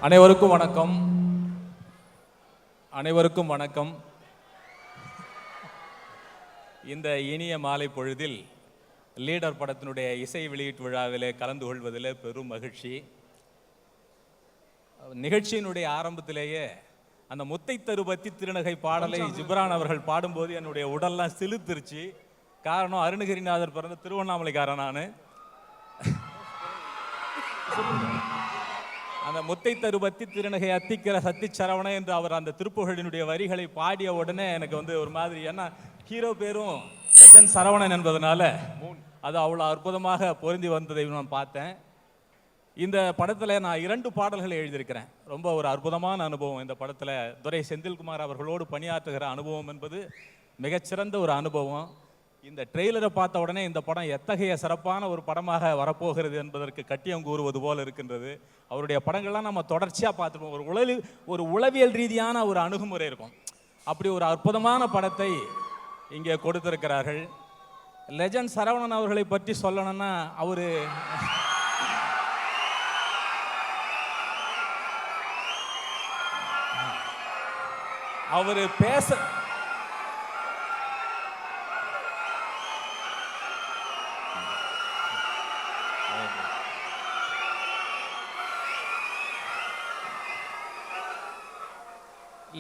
அனைவருக்கும் வணக்கம். அனைவருக்கும் வணக்கம். இந்த இனிய மாலை பொழுதில் லீடர் படத்தினுடைய இசை வெளியீட்டு விழாவிலே கலந்து கொள்வதில் பெரும் மகிழ்ச்சி. நிகழ்ச்சியினுடைய ஆரம்பத்திலேயே அந்த முத்தை தருபத்தி திருநகை பாடலை ஜிப்ரான் அவர்கள் பாடும்போது என்னுடைய உடல்லாம் சிலுத்துருச்சு. காரணம், அருணகிரிநாதர் பிறந்த திருவண்ணாமலைக்காரன் நான். அந்த முத்தை தருபத்தி திருநகை அத்திக்கிற சத்தி சரவண என்று அவர் அந்த திருப்புகழினுடைய வரிகளை பாடிய உடனே எனக்கு ஒரு மாதிரி, ஏன்னா ஹீரோ பேரும் லெஜண்ட் சரவணன் என்பதனால அது அவ்வளோ அற்புதமாக பொருந்தி வந்ததை நான் பார்த்தேன். இந்த படத்தில் நான் 2 பாடல்களை எழுதியிருக்கிறேன். ரொம்ப ஒரு அற்புதமான அனுபவம். இந்த படத்தில் துரை செந்தில்குமார் அவர்களோடு பணியாற்றுகிற அனுபவம் என்பது மிகச்சிறந்த ஒரு அனுபவம். இந்த ட்ரெய்லரை பார்த்த உடனே இந்த படம் எத்தகைய சிறப்பான ஒரு படமாக வரப்போகிறது என்பதற்கு கட்டியம் கூறுவது போல் இருக்கின்றது. அவருடைய படங்கள்லாம் நம்ம தொடர்ச்சியாக பார்த்துருப்போம். ஒரு உளவியல் ரீதியான ஒரு அணுகுமுறை இருக்கும். அப்படி ஒரு அற்புதமான படத்தை இங்கே கொடுத்திருக்கிறார்கள். லெஜண்ட் சரவணன் அவர்களை பற்றி சொல்லணும்னா அவர் பேச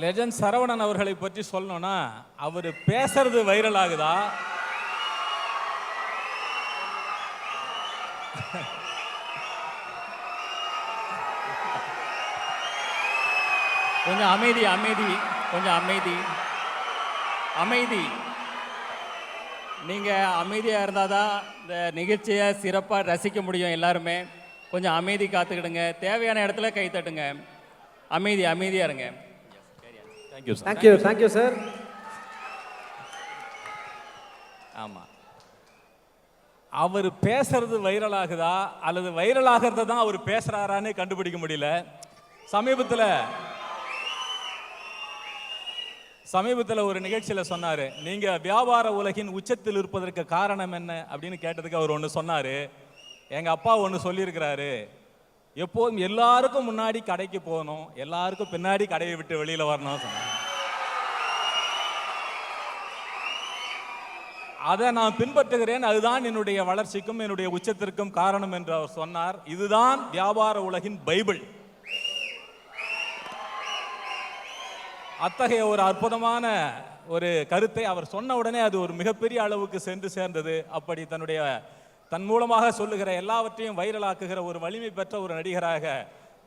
லெஜண்ட் சரவணன் அவர்களை பற்றி சொல்லணும்னா அவர் பேசுறது வைரல் ஆகுதா, கொஞ்சம் அமைதி அமைதி கொஞ்சம் அமைதி அமைதி. நீங்கள் அமைதியாக இருந்தால் தான் இந்த நிகழ்ச்சியை சிறப்பாக ரசிக்க முடியும். எல்லாருமே கொஞ்சம் அமைதி காத்துக்கிடுங்க. தேவையான இடத்துல கை தட்டுங்க. அமைதியாக இருங்க. Thank you sir. ஆமாம், அவர் பேசுறது வைரல் ஆகுதா அல்லது வைரல் ஆகிறத தான் அவர் பேசுறாரான்னு கண்டுபிடிக்க முடியல. சமீபத்தில் ஒரு நிகழ்ச்சியில் சொன்னார், நீங்கள் வியாபார உலகின் உச்சத்தில் இருப்பதற்கு காரணம் என்ன அப்படின்னு கேட்டதுக்கு அவர் ஒன்று சொன்னார். எங்கள் அப்பா ஒன்று சொல்லியிருக்கிறாரு, எப்போதும் எல்லாருக்கும் முன்னாடி கடைக்கு போகணும், எல்லாருக்கும் பின்னாடி கடையை விட்டு வெளியில் வரணும் சொன்னார். அதை நான் பின்பற்றுகிறேன். அதுதான் என்னுடைய வளர்ச்சிக்கும் என்னுடைய உச்சத்திற்கும் காரணம் என்று அவர் சொன்னார். இதுதான் வியாபார உலகின் பைபிள். அத்தகைய ஒரு அற்புதமான ஒரு கருத்தை அவர் சொன்ன உடனே அது ஒரு மிகப்பெரிய அளவுக்கு சென்று சேர்ந்தது. அப்படி தன் மூலமாக சொல்லுகிற எல்லாவற்றையும் வைரலாக்குகிற ஒரு வலிமை பெற்ற ஒரு நடிகராக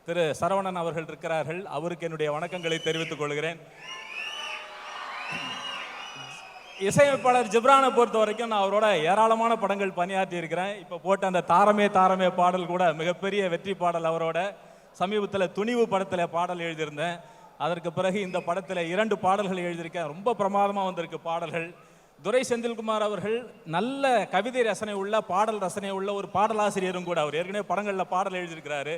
திரு சரவணன் அவர்கள் இருக்கிறார்கள். அவருக்கு என்னுடைய வணக்கங்களை தெரிவித்துக் கொள்கிறேன். இசையமைப்பாளர் ஜிப்ரானை பொறுத்த வரைக்கும் நான் அவரோட ஏராளமான படங்கள் பணியாற்றி இருக்கிறேன். இப்போ போட்ட அந்த தாரமே தாரமே பாடல் கூட மிகப்பெரிய வெற்றி பாடல். அவரோட சமீபத்தில் துணிவு படத்தில் பாடல் எழுதியிருந்தேன். அதற்கு பிறகு இந்த படத்தில் 2 பாடல்கள் எழுதியிருக்கேன். ரொம்ப பிரமாதமாக வந்திருக்கு பாடல்கள். துரை செந்தில்குமார் அவர்கள் நல்ல கவிதை ரசனை உள்ள, பாடல் ரசனை உள்ள ஒரு பாடலாசிரியரும் கூட. அவர் ஏற்கனவே படங்களில் பாடல் எழுதியிருக்கிறாரு.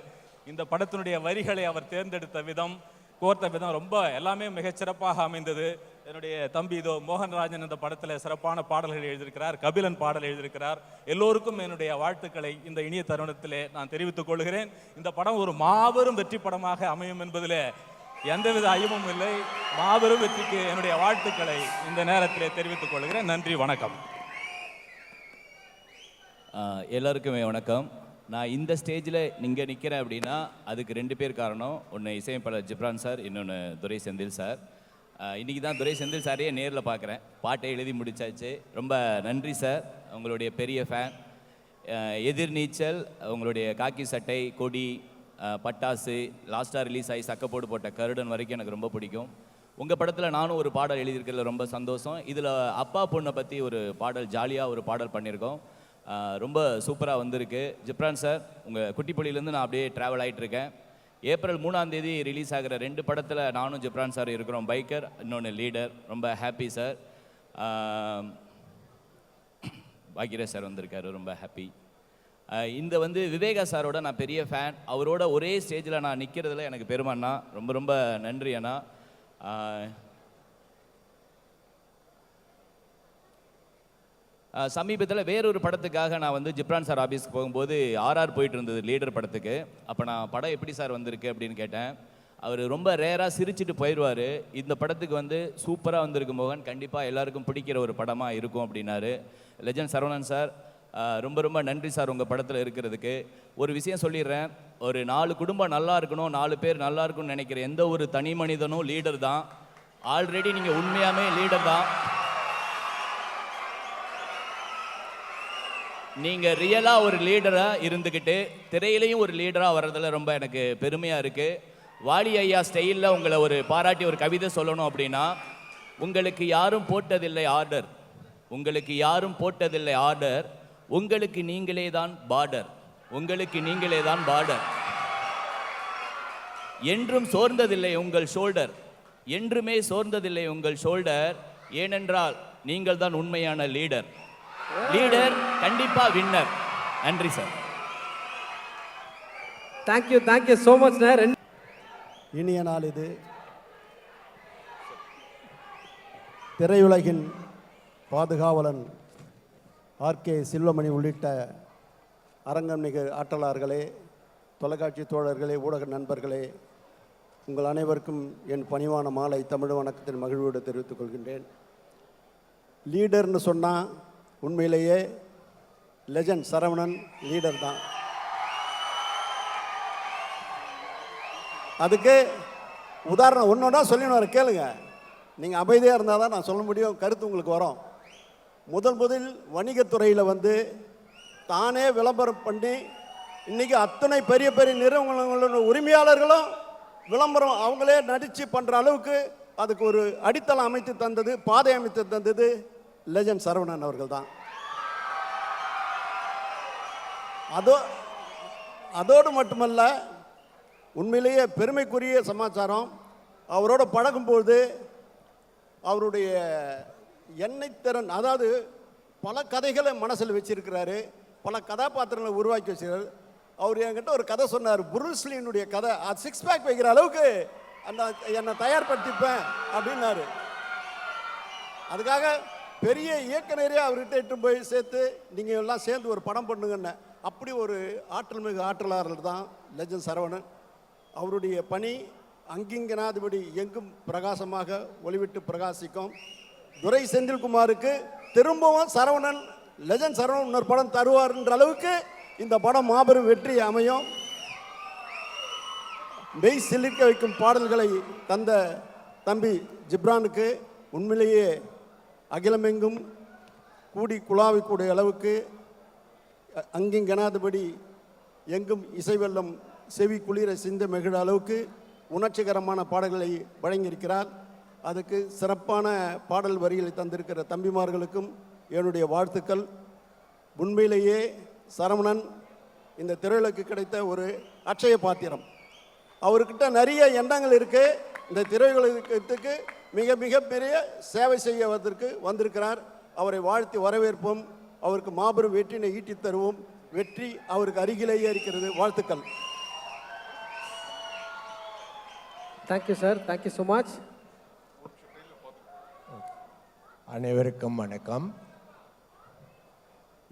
இந்த படத்தினுடைய வரிகளை அவர் தேர்ந்தெடுத்த விதம், கோர்த்த விதம் ரொம்ப எல்லாமே மிகச்சிறப்பாக அமைந்தது. என்னுடைய தம்பி மோகன்ராஜன் இந்த படத்தில் சிறப்பான பாடல்கள் எழுதியிருக்கிறார். கபிலன் பாடல் எழுதியிருக்கிறார். எல்லோருக்கும் என்னுடைய வாழ்த்துக்களை இந்த இனிய தருணத்திலே நான் தெரிவித்துக் கொள்கிறேன். இந்த படம் ஒரு மாபெரும் வெற்றி படமாக அமையும் என்பதில் எந்தவித ஐயமும் இல்லை. மாபெரும் வெற்றிக்கு என்னுடைய வாழ்த்துக்களை இந்த நேரத்திலே தெரிவித்துக் கொள்கிறேன். நன்றி, வணக்கம். எல்லாருக்குமே வணக்கம். நான் இந்த ஸ்டேஜில் நீங்கள் நிற்கிறேன் அப்படின்னா அதுக்கு 2 பேர் காரணம். ஒன்று இசையமைப்பாளர் ஜிப்ரான் சார், இன்னொன்று துரை செந்தில் சார். இன்றைக்கி தான் துரை செந்தில் சாரையே நேரில் பார்க்குறேன். பாட்டை எழுதி முடித்தாச்சு. ரொம்ப நன்றி சார், உங்களுடைய பெரிய ஃபேன். எதிர்நீச்சல், உங்களுடைய காக்கி சட்டை, கொடி, பட்டாசு, லாஸ்ட்டாக ரிலீஸ் ஆகி சக்கப்போடு போட்ட கருடன் வரைக்கும் எனக்கு ரொம்ப பிடிக்கும். உங்கள் படத்தில் நானும் ஒரு பாடல் எழுதியிருக்கிறதுல ரொம்ப சந்தோஷம். இதில் அப்பா பொண்ணை பற்றி ஒரு பாடல், ஜாலியாக ஒரு பாடல் பண்ணியிருக்கோம். ரொம்ப சூப்பராக வந்திருக்கு. ஜிப்ரான் சார், உங்கள் குட்டிப்பள்ளியிலேருந்து நான் அப்படியே ட்ராவல் ஆகிட்டுருக்கேன். ஏப்ரல் 3ஆம் தேதி ரிலீஸ் ஆகிற 2 படத்தில் நானும் ஜிப்ரான் சார் இருக்கிறோம். பைக்கர், இன்னொன்று லீடர். ரொம்ப ஹாப்பி சார். பாக்கியராஜ் சார் வந்திருக்காரு, ரொம்ப ஹாப்பி. இந்த விவேகா சாரோட நான் பெரிய ஃபேன். அவரோட ஒரே ஸ்டேஜில் நான் நிற்கிறதுல எனக்கு பெருமைண்ணா. ரொம்ப ரொம்ப நன்றி அண்ணா. சமீபத்தில் வேறொரு படத்துக்காக நான் வந்து ஜிப்ரான் சார் ஆஃபீஸ்க்கு போகும்போது ஆர்ஆர் போயிட்டு இருந்தது லீடர் படத்துக்கு. அப்போ நான் படம் எப்படி சார் வந்திருக்கு அப்படின்னு கேட்டேன். அவர் ரொம்ப ரேராக சிரிச்சிட்டு போயிடுவார். இந்த படத்துக்கு வந்து சூப்பராக வந்திருக்கு மோகன், கண்டிப்பாக எல்லாருக்கும் பிடிக்கிற ஒரு படமாக இருக்கும் அப்படின்னாரு. லெஜண்ட் சரவணன் சார், ரொம்ப ரொம்ப நன்றி சார் உங்கள் படத்தில் இருக்கிறதுக்கு. ஒரு விஷயம் சொல்லிடுறேன், ஒரு 4 குடும்பம் நல்லா இருக்கணும், 4 பேர் நல்லா இருக்கணும்னு நினைக்கிற எந்த ஒரு தனி மனிதனும் லீடர் தான். ஆல்ரெடி நீங்கள் உண்மையாமே லீடர் தான். நீங்கள் ரியலாக ஒரு லீடராக இருந்துக்கிட்டு திரையிலையும் ஒரு லீடராக வர்றதுல ரொம்ப எனக்கு பெருமையாக இருக்குது. வாலி ஐயா ஸ்டைலில் உங்களை ஒரு பாராட்டி ஒரு கவிதை சொல்லணும் அப்படின்னா, உங்களுக்கு யாரும் போட்டதில்லை ஆர்டர், உங்களுக்கு யாரும் போட்டதில்லை ஆர்டர், உங்களுக்கு நீங்களே தான் பார்டர், உங்களுக்கு நீங்களே தான் பார்டர். என்றும் சோர்ந்ததில்லை உங்கள் ஷோல்டர், என்றுமே சோர்ந்ததில்லை உங்கள் ஷோல்டர், ஏனென்றால் நீங்கள் தான் உண்மையான லீடர். லீடர் கண்டிப்பா வின்னர். நன்றி sir. Thank you so much sir. இனிய நாள் இது. திரையுலகின் பாதுகாவலன் ஆர்கே சில்வமணி உள்ளிட்ட அரங்கமிகு ஆற்றலாளர்களே, தொலைக்காட்சி தோழர்களே, ஊடக நண்பர்களே, உங்கள் அனைவருக்கும் என் பணிவான மாலை தமிழ் வணக்கத்தின் மகிழ்வோடு தெரிவித்துக் கொள்கின்றேன். லீடர்னு சொன்னால் உண்மையிலேயே லெஜண்ட் சரவணன் லீடர் தான். அதுக்கு உதாரணம் ஒன்றா சொல்லின்னு கேளுங்க. நீங்கள் அமைதியாக இருந்தால் தான் நான் சொல்ல முடியும், கருத்து உங்களுக்கு வரும். முதல் வணிகத்துறையில் வந்து தானே விளம்பரம் பண்ணி இன்றைக்கி அத்தனை பெரிய பெரிய நிறுவனங்களோட உரிமையாளர்களும் விளம்பரம் அவங்களே நடித்து பண்ணுற அளவுக்கு அதுக்கு ஒரு அடித்தளம் அமைத்து தந்தது, பாதை அமைத்து தந்தது லெஜண்ட் சரவணன் அவர்கள் தான். அதோடு மட்டுமல்ல, உண்மையிலேயே பெருமைக்குரிய சமாச்சாரம், அவரோட பழகும்போது அவருடைய எண்ணெய் திறன், அதாவது பல கதைகளை மனசில் வச்சிருக்கிறாரு, பல கதாபாத்திரங்களை உருவாக்கி வச்சிருக்காரு. அவர் என்கிட்ட ஒரு கதை சொன்னார், புருஸ்லினுடைய கதை. அது 6 பேக் வைக்கிற அளவுக்கு அந்த என்னை தயார்படுத்திப்பேன் அப்படின்னாரு. அதுக்காக பெரிய இயக்குனரே அவர்கிட்ட இட்டு போய் சேர்த்து நீங்கள் எல்லாம் சேர்ந்து ஒரு படம் பண்ணுங்கன்னு. அப்படி ஒரு ஆற்றல் மிகு ஆற்றலாளர் தான் லெஜண்ட் சரவணன். அவருடைய பணி அங்கிங்கனாதிபடி எங்கும் பிரகாசமாக ஒளிவிட்டு பிரகாசிக்கும். துரை செந்தில்குமாருக்கு திரும்பவும் சரவணன், லெஜண்ட் சரவணன் இன்னொரு படம் தருவார்ன்ற அளவுக்கு இந்த படம் மாபெரும் வெற்றி அமையும். மெய் சிலிர்க்க வைக்கும் பாடல்களை தந்த தம்பி ஜிப்ரானுக்கு உண்மையிலேயே அகிலமெங்கும் கூடி குழாவிக்கூடிய அளவுக்கு அங்கிங்கனாதபடி எங்கும் இசை வெள்ளம் செவி குளிர சிந்த மெகிழ அளவுக்கு உணர்ச்சிகரமான பாடல்களை வழங்கியிருக்கிறார். அதுக்கு சிறப்பான பாடல் வரிகளை தந்திருக்கிற தம்பிமார்களுக்கும் என்னுடைய வாழ்த்துக்கள். உண்மையிலேயே சரவணன் இந்த திரையுலகுக்கு கிடைத்த ஒரு அட்சய பாத்திரம். அவர்கிட்ட நிறைய எண்ணங்கள் இருக்குது. இந்த திரையுலகத்துக்கு மிக மிக பெரிய சேவை செய்வதற்கு வந்திருக்கிறார். அவரை வாழ்த்தி வரவேற்போம். அவருக்கு மாபெரும் வெற்றினை ஈட்டி தருவோம். வெற்றி அவருக்கு அருகிலேயே இருக்கிறது. வாழ்த்துக்கள். Thank you sir, thank you so much. அனைவருக்கும் வணக்கம்.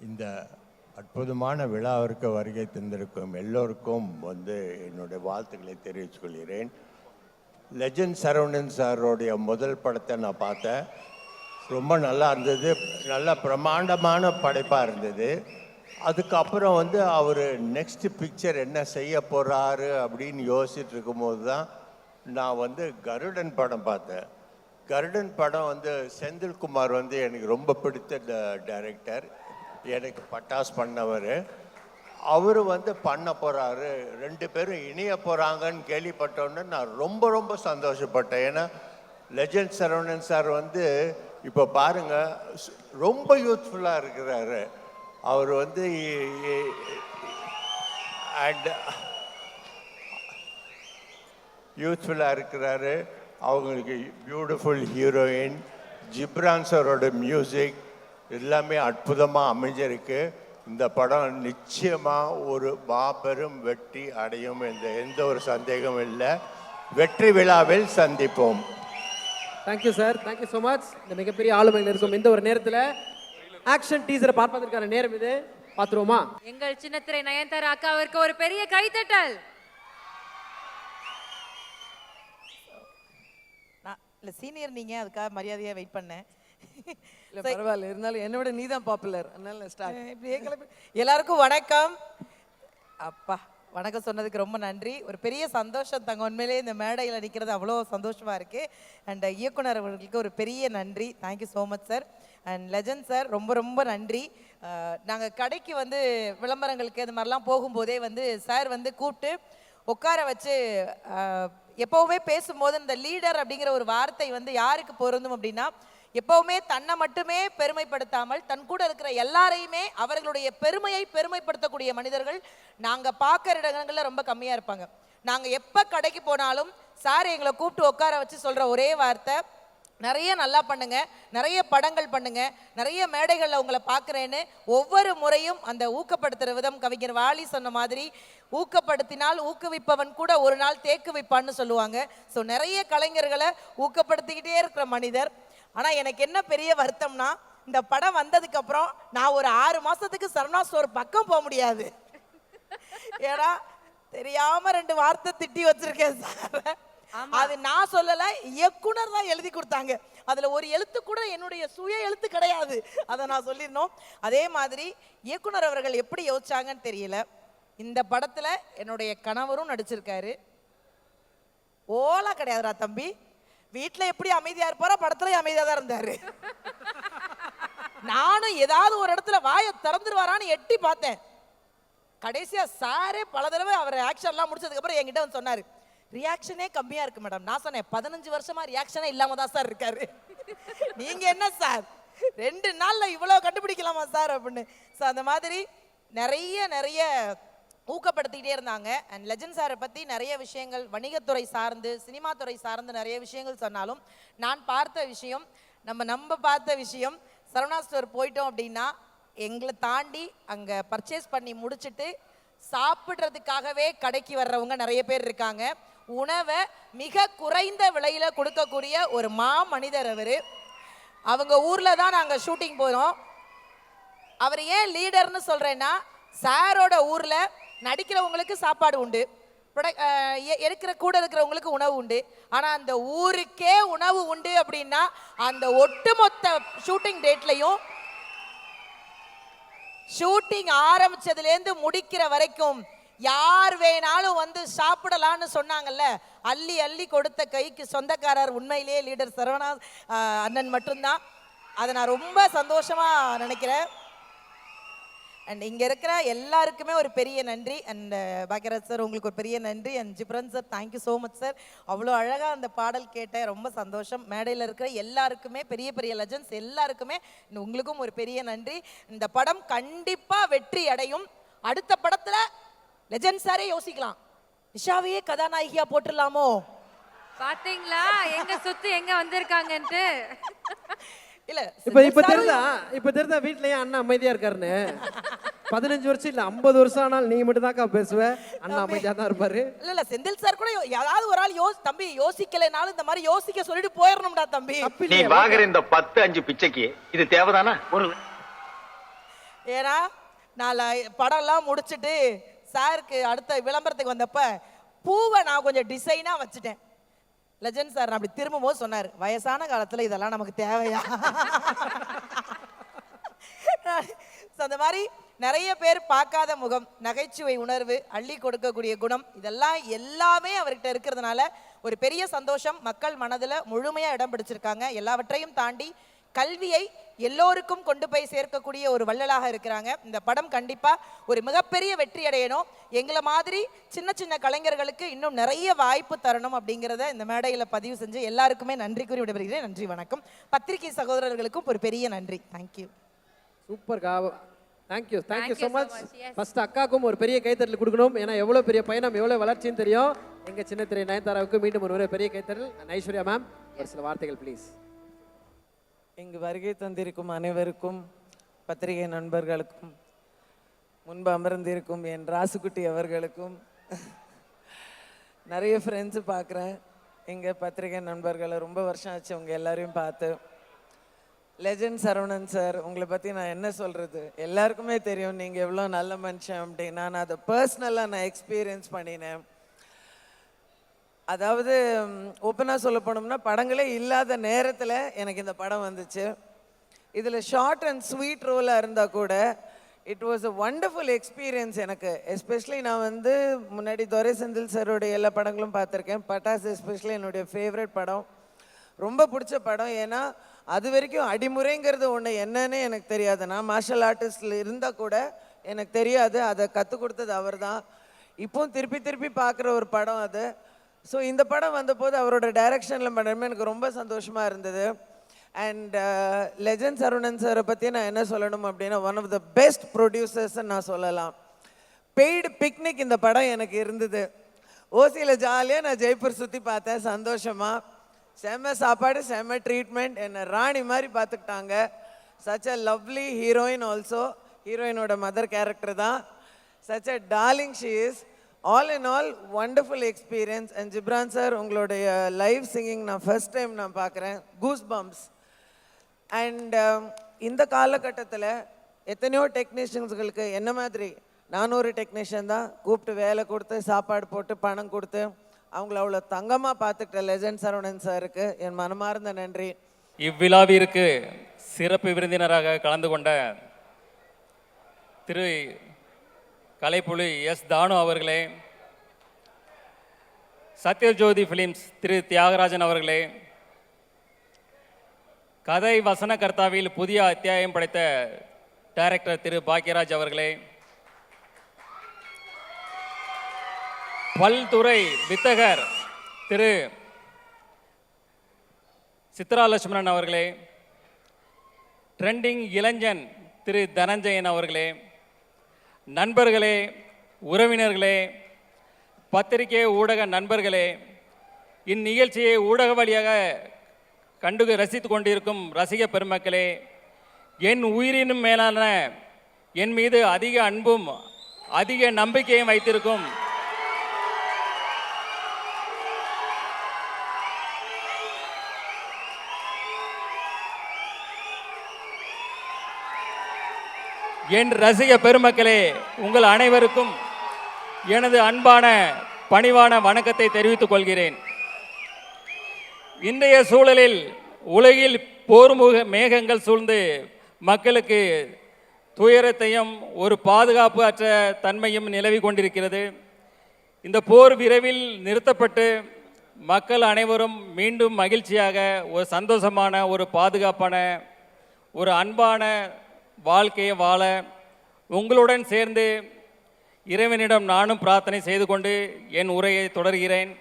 இந்த அற்புதமான விழாவிற்கு வருகை தந்திருக்கும் எல்லோருக்கும் என்னுடைய வாழ்த்துக்களை தெரிவித்துக் கொள்கிறேன். லெஜண்ட் சரவணன் சாரோடைய முதல் படத்தை நான் பார்த்தேன். ரொம்ப நல்லா இருந்தது, நல்ல பிரமாண்டமான படைப்பாக இருந்தது. அதுக்கப்புறம் அவர் நெக்ஸ்ட் பிக்சர் என்ன செய்ய போகிறாரு அப்படின்னு யோசிச்சுட்டு இருக்கும்போது தான் நான் கருடன் படம் பார்த்தேன். கருடன் படம் செந்தில்குமார் எனக்கு ரொம்ப பிடித்த டைரக்டர், எனக்கு பட்டாஸ் பண்ணவர். அவர் பண்ண போகிறாரு, 2 பேரும் இணைய போகிறாங்கன்னு கேள்விப்பட்டோன்னே நான் ரொம்ப ரொம்ப சந்தோஷப்பட்டேன். ஏன்னா லெஜண்ட் சரவணன் சார் இப்போ பாருங்கள் ரொம்ப யூத்ஃபுல்லாக இருக்கிறாரு. அவர் அண்ட் யூத்ஃபுல்லாக இருக்கிறாரு. அவங்களுக்கு பியூட்டிஃபுல் ஹீரோயின், ஜிப்ரான் சாரோட மியூசிக் எல்லாமே அற்புதமாக அமைஞ்சிருக்கு. இந்த படம் நிச்சயமாக ஒரு மாபெரும் வெற்றி அடையும் என்ற எந்த ஒரு சந்தேகமும் இல்லை. வெற்றி விழாவில் சந்திப்போம். Thank you sir, thank you so much. இந்த மிகப்பெரிய ஆளுமையில் இருக்கும் இந்த ஒரு நேரத்தில் ஆக்ஷன் டீசரை பார்ப்பதற்கான நேரம் இது. பார்த்துருவோமா? எங்கள் சின்னத்திரை நயன்தாரா அக்காவிற்கு ஒரு பெரிய கைத்தட்டல். இல்லை சீனியர் நீங்கள் அதுக்காக மரியாதையாக வெயிட் பண்ணேன். இல்லை பரவாயில்ல, இருந்தாலும் என்னை விட நீ தான் பாப்புலர், அதனால ஸ்டார்ட். இப்படியே கிளம்பி எல்லாருக்கும் வணக்கம். அப்பா வணக்கம் சொன்னதுக்கு ரொம்ப நன்றி. ஒரு பெரிய சந்தோஷம் தங்க, உண்மையிலே இந்த மேடையில் நிற்கிறது அவ்வளோ சந்தோஷமாக இருக்குது. அண்ட் இயக்குனர் அவர்களுக்கு ஒரு பெரிய நன்றி. Thank you so much sir. And legend sir ரொம்ப ரொம்ப நன்றி. நாங்கள் கடைக்கு வந்து விளம்பரங்களுக்கு இது மாதிரிலாம் போகும்போதே வந்து சார் வந்து கூப்பிட்டு உட்கார வச்சு எப்போவுமே பேசும்போது இந்த லீடர் அப்படிங்கிற ஒரு வார்த்தை வந்து யாருக்கு பொருந்தும் அப்படின்னா, எப்பவுமே தன்னை மட்டுமே பெருமைப்படுத்தாமல் தன் கூட இருக்கிற எல்லாரையுமே அவர்களுடைய பெருமையை பெருமைப்படுத்தக்கூடிய மனிதர்கள் நாங்கள் பார்க்குற இடங்கள்ல ரொம்ப கம்மியாக இருப்பாங்க. நாங்கள் எப்போ கடைக்கு போனாலும் சார் எங்களை கூப்பிட்டு உட்கார வச்சு சொல்கிற ஒரே வார்த்தை, நிறைய நல்லா பண்ணுங்க, நிறைய படங்கள் பண்ணுங்க, நிறைய மேடைகளில் உங்களை பார்க்குறேன்னு ஒவ்வொரு முறையும் அந்த ஊக்கப்படுத்துகிற விதம். கவிஞர் வாலி சொன்ன மாதிரி ஊக்கப்படுத்தினால் ஊக்குவிப்பவன் கூட ஒரு நாள் தேக்கு வைப்பான்னு சொல்லுவாங்க. ஸோ நிறைய கலைஞர்களை ஊக்கப்படுத்திக்கிட்டே இருக்கிற மனிதர். ஆனால் எனக்கு என்ன பெரிய வருத்தம்னா, இந்த படம் வந்ததுக்கப்புறம் நான் ஒரு 6 மாதத்துக்கு சரவணா ஸ்டோர் பக்கம் போக முடியாது. ஏன்னா தெரியாமல் 2 வார்த்தை திட்டி வச்சிருக்கேன் சார். அது நான் சொல்லலை, இயக்குனர் தான் எழுதி கொடுத்தாங்க. அதில் ஒரு எழுத்து கூட என்னுடைய சுய எழுத்து கிடையாது. அதை நான் சொல்லிடணும். அதே மாதிரி இயக்குனர் அவர்கள் எப்படி யோசிச்சாங்கன்னு தெரியல. இந்த படத்தில் என்னுடைய கணவரும் நடிச்சிருக்காரு. ஓலா கிடையாதுடா தம்பி, வீட்டில் எப்படி அமைதியாக இருப்பாரோ படத்துலையும் அமைதியாக தான் இருந்தார். நானும் ஏதாவது ஒரு இடத்துல வாயை திறந்துருவாரான்னு எட்டி பார்த்தேன். கடைசியாக சாரே பல தடவை அவர் ஆக்ஷன்லாம் முடிச்சதுக்கப்புறம் என்கிட்ட வந்து சொன்னார், ரியாக்ஷனே கம்மியாக இருக்கு மேடம். நான் சொன்னேன், 15 வருஷமா ரியாக்ஷனே இல்லாமல் தான் சார் இருக்காரு. நீங்கள் என்ன சார் 2 நாளில் இவ்வளோ கண்டுபிடிக்கலாமா சார் அப்படின்னு. ஸோ அந்த மாதிரி நிறைய ஊக்கப்படுத்திக்கிட்டே இருந்தாங்க. அண்ட் லெஜண்ட் சாரை பற்றி நிறைய விஷயங்கள் வணிகத்துறை சார்ந்து சினிமா துறை சார்ந்து நிறைய விஷயங்கள் சொன்னாலும், நான் பார்த்த விஷயம், நம்ம பார்த்த விஷயம், சரவணா ஸ்டோர் போயிட்டோம் அப்படின்னா எங்களை தாண்டி அங்கே பர்ச்சேஸ் பண்ணி முடிச்சுட்டு சாப்பிட்றதுக்காகவே கடைக்கு வர்றவங்க நிறைய பேர் இருக்காங்க. உணவை மிக குறைந்த விலையில் கொடுக்கக்கூடிய ஒரு மனிதர் அவர். அவங்க ஊரில் தான் நாங்கள் ஷூட்டிங் போகிறோம். அவர் ஏன் லீடர்னு சொல்கிறேன்னா, சாரோட ஊரில் நடிக்கிறவங்களுக்கு சாப்பாடு உண்டு, கூட இருக்கிறவங்களுக்கு உணவு உண்டு. ஆனால் அந்த ஊருக்கே உணவு உண்டு அப்படின்னா அந்த ஒட்டுமொத்த ஷூட்டிங் டேட்லையும் ஷூட்டிங் ஆரம்பிச்சதுலேருந்து முடிக்கிற வரைக்கும் யார் வேணாலும் வந்து சாப்பிடலான்னு சொன்னாங்கல்ல, அள்ளி அள்ளி கொடுத்த கைக்கு சொந்தக்காரர் உண்மையிலேயே லீடர் சரவணா அண்ணன் மட்டும்தான். அதை நான் ரொம்ப சந்தோஷமாக நினைக்கிறேன். அண்ட் இங்கே இருக்கிற எல்லாருக்குமே ஒரு பெரிய நன்றி. அண்ட் பாக்யராஜ் சார் உங்களுக்கு ஒரு பெரிய நன்றி. And Ghibran sir thank you so much sir. அவ்வளோ அழகாக அந்த பாடல் கேட்டேன், ரொம்ப சந்தோஷம். மேடையில் இருக்கிற எல்லாருக்குமே பெரிய பெரிய லெஜண்ட்ஸ் எல்லாருக்குமே உங்களுக்கும் ஒரு பெரிய நன்றி. இந்த படம் கண்டிப்பாக வெற்றி அடையும். அடுத்த படத்தில் லெஜண்ட் சாரே யோசிக்கலாம், நிஷாவையே கதாநாயகியாக போட்டுடலாமோ. பாத்தீங்களா எங்க சுத்தி எங்க வந்திருக்காங்கன்ட்டு. இல்ல இப்ப தெரியுதா வீட்லயே அண்ணா அமைதியா இருக்காருன்னு. 15 வருஷம் இல்ல 50 வருஷம் ஆனாலும் நீங்க மட்டும் தான்க்கா பேசுவ, அண்ணா அமைதியா தான் இருப்பாரு. இல்ல செந்தில் சார் கூட யாராவது ஒரு ஆள் தம்பி யோசிக்கலைனாலும் இந்த மாதிரி யோசிக்க சொல்லிட்டு போயிடணும்டா தம்பி. நீ வாங்குற இந்த 10-5 பிச்சைக்கு இது தேவைதானா? ஏன்னா நான் படம்லாம் முடிச்சுட்டு சாருக்கு அடுத்த விளம்பரத்துக்கு வந்தப்ப பூவை நான் கொஞ்சம் டிசைனா வச்சுட்டேன். லெஜண்ட் சார் அப்படி திரும்பும் போது சொன்னார், வயசான காலத்தில் இதெல்லாம் நமக்கு தேவையா? அந்த மாதிரி நிறைய பேர் பார்க்காத முகம், நகைச்சுவை உணர்வு, அள்ளி கொடுக்கக்கூடிய குணம், இதெல்லாம் எல்லாமே அவர்கிட்ட இருக்கிறதுனால ஒரு பெரிய சந்தோஷம். மக்கள் மனதில் முழுமையாக இடம் பிடிச்சிருக்காங்க. எல்லாவற்றையும் தாண்டி கல்வியை எல்லோருக்கும் கொண்டு போய் சேர்க்கக்கூடிய ஒரு வள்ளலாக இருக்கிறாங்க. இந்த படம் கண்டிப்பாக ஒரு மிகப்பெரிய வெற்றி அடையணும். எங்களை மாதிரி சின்ன சின்ன கலைஞர்களுக்கு இன்னும் நிறைய வாய்ப்பு தரணும் அப்படிங்கிறத இந்த மேடையில் பதிவு செஞ்சு எல்லாருக்குமே நன்றி கூறி விடைபெறுகிறேன். நன்றி, வணக்கம். பத்திரிகை சகோதரர்களுக்கும் ஒரு பெரிய நன்றி. தேங்க்யூ. சூப்பர் கா, தேங்க்யூ ஸோ மச். ஃபர்ஸ்ட் அக்காவுக்கும் ஒரு பெரிய கைத்தட்டல் கொடுக்கணும். ஏன்னா எவ்வளோ பெரிய பயணம், எவ்வளோ வளர்ச்சின்னு தெரியும். எங்கள் சின்ன திரை நயன்தாராவுக்கு மீண்டும் ஒரு பெரிய கைத்தட்டல். ஐஸ்வர்யா மேம் ஒரு சில வார்த்தைகள் ப்ளீஸ். இங்கு வருகை தந்திருக்கும் அனைவருக்கும், பத்திரிகை நண்பர்களுக்கும், முன்பு அமர்ந்திருக்கும் என் ராசுக்குட்டி அவர்களுக்கும், நிறைய ஃப்ரெண்ட்ஸு பார்க்குறேன். எங்கள் பத்திரிகை நண்பர்களை ரொம்ப வருஷம் ஆச்சு உங்கள் எல்லாரையும் பார்த்து. லெஜண்ட் சரவணன் சார், உங்களை பற்றி நான் என்ன சொல்கிறது, எல்லாருக்குமே தெரியும் நீங்கள் எவ்வளோ நல்ல மனுஷன் அப்படின்னு. நான் அதை பர்சனலாக நான் எக்ஸ்பீரியன்ஸ் பண்ணினேன். அதாவது ஓப்பனாக சொல்ல போனோம்னா படங்களே இல்லாத நேரத்தில் எனக்கு இந்த படம் வந்துச்சு. இதில் ஷார்ட் அண்ட் ஸ்வீட் ரோலாக இருந்தால் கூட it was a wonderful experience எனக்கு. எஸ்பெஷலி நான் வந்து முன்னாடி துரை செந்தில் சாரோடைய எல்லா படங்களும் பார்த்துருக்கேன். பட்டாசு எஸ்பெஷலி என்னுடைய ஃபேவரட் படம், ரொம்ப பிடிச்ச படம். ஏன்னா அது வரைக்கும் அடிமுறைங்கிறது ஒன்று என்னன்னு எனக்கு தெரியாது. நான் மார்ஷல் ஆர்டிஸ்டில் இருந்தால் கூட எனக்கு தெரியாது. அதை கற்றுக் கொடுத்தது அவர் தான். இப்போவும் திருப்பி திருப்பி பார்க்குற ஒரு படம் அது. ஸோ இந்த படம் வந்தபோது அவரோட டைரக்ஷனில் பண்ணுறமே எனக்கு ரொம்ப சந்தோஷமாக இருந்தது. அண்ட் லெஜண்ட் சரவணன் சாரை பற்றி நான் என்ன சொல்லணும் அப்படின்னா, ஒன் ஆஃப் த பெஸ்ட் ப்ரொடியூசர்ஸ்ன்னு நான் சொல்லலாம். பெய்டு பிக்னிக் இந்த படம் எனக்கு இருந்தது. ஓசியில் ஜாலியாக நான் ஜெய்ப்பூர் சுற்றி பார்த்தேன் சந்தோஷமாக. செம்ம சாப்பாடு, செம்ம ட்ரீட்மெண்ட், என்னை ராணி மாதிரி பார்த்துக்கிட்டாங்க. Such a lovely heroine also. ஹீரோயினோட மதர் கேரக்டர் தான். Such a darling she is. All in all wonderful experience. And Ghibran sir, உங்களுடைய லைவ் சிங்கிங் நான் ஃபர்ஸ்ட் டைம் நான் பார்க்குறேன். Goose bumps. அண்ட் இந்த காலகட்டத்தில் எத்தனையோ டெக்னீஷியன்ஸுகளுக்கு என்ன மாதிரி நானும் ஒரு டெக்னீஷியன் தான், கூப்பிட்டு வேலை கொடுத்து சாப்பாடு போட்டு பணம் கொடுத்து அவங்கள அவ்வளோ தங்கமாக பார்த்துக்கிட்ட லெஜண்ட் சரவணன் சாருக்கு என் மனமார்ந்த நன்றி. இவ்விழாவிற்கு சிறப்பு விருந்தினராக கலந்து கொண்ட திரு கலைப்புலி எஸ் தானு அவர்களே, சத்யஜோதி ஃபிலிம்ஸ் திரு தியாகராஜன் அவர்களே, கதை வசனகர்த்தாவில் புதிய அத்தியாயம் படைத்த டைரக்டர் திரு பாக்யராஜ் அவர்களே, பல்துறை வித்தகர் திரு சித்ரா லட்சுமணன் அவர்களே, ட்ரெண்டிங் இளைஞன் திரு தனஞ்சயன் அவர்களே, நண்பர்களே, உறவினர்களே, பத்திரிகை ஊடக நண்பர்களே, இந்நிகழ்ச்சியை ஊடக வழியாக கண்டு ரசித்து கொண்டிருக்கும் ரசிக பெருமக்களே, என் உயிரினும் மேலான என் மீது அதிக அன்பும் அதிக நம்பிக்கையும் வைத்திருக்கும் என் ரசிக பெருமக்களே, உங்கள் அனைவருக்கும் எனது அன்பான பணிவான வணக்கத்தை தெரிவித்துக் கொள்கிறேன். இன்றைய சூழலில் உலகில் போர் மேகங்கள் சூழ்ந்து மக்களுக்கு துயரத்தையும் ஒரு பாதுகாப்பு அற்ற தன்மையும் நிலவி கொண்டிருக்கிறது. இந்த போர் விரைவில் நிறுத்தப்பட்டு மக்கள் அனைவரும் மீண்டும் மகிழ்ச்சியாக ஒரு சந்தோஷமான ஒரு பாதுகாப்பான ஒரு அன்பான வாழ்க்கையை வாழ உங்களுடன் சேர்ந்து இறைவனிடம் நானும் பிரார்த்தனை செய்து கொண்டு என் உரையை தொடர்கிறேன்.